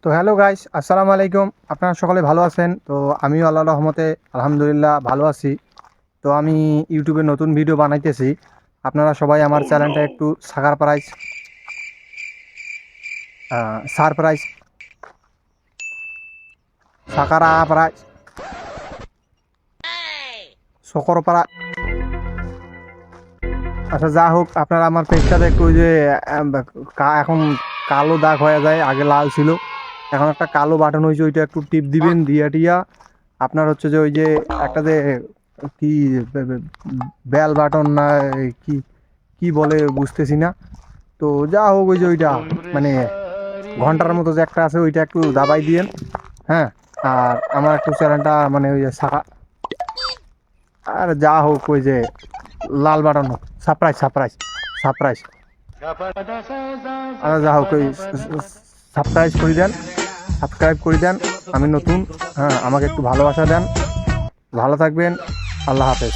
তো hello guys, আসসালামু আলাইকুম। আপনারা সকলে ভালো আছেন? তো আমিও আল্লাহর রহমতে আলহামদুলিল্লাহ ভালো আছি। তো আমি ইউটিউবে নতুন ভিডিও বানাইতেছি। আপনারা সবাই আমার চ্যানেলটা একটু সারপ্রাইজ সাকারা প্রাইজ সকরপাড়া, আচ্ছা যা হোক, আপনারা আমার পেজটাতে একটু ওই যে এখন কালো দাগ হয়ে যায়, আগে লাল ছিল, এখন একটা কালো বাটন হয়েছে, ওইটা একটু টিপ দিবেন, দিয়া টিয়া আপনার হচ্ছে যে ওই যে একটা যে কি বেল বাটন না কি কি বলে বুঝতেছি না। তো যা হোক, ওই যে ওইটা মানে ঘন্টার মতো যে একটা আছে, ওইটা একটু দাবাই দিয়েন। হ্যাঁ, আর আমার একটু চ্যানেলটা মানে ওই যে আর যা হোক, ওই যে লাল বাটন সারপ্রাইজ সারপ্রাইজ সারপ্রাইজ, আর যা হোক ওই সাবস্ক্রাইব করে দেন, সাবস্ক্রাইব করে দেন। আমি নতুন, হ্যাঁ, আমাকে একটু ভালোবাসা দেন। ভালো থাকবেন। আল্লাহ হাফেজ।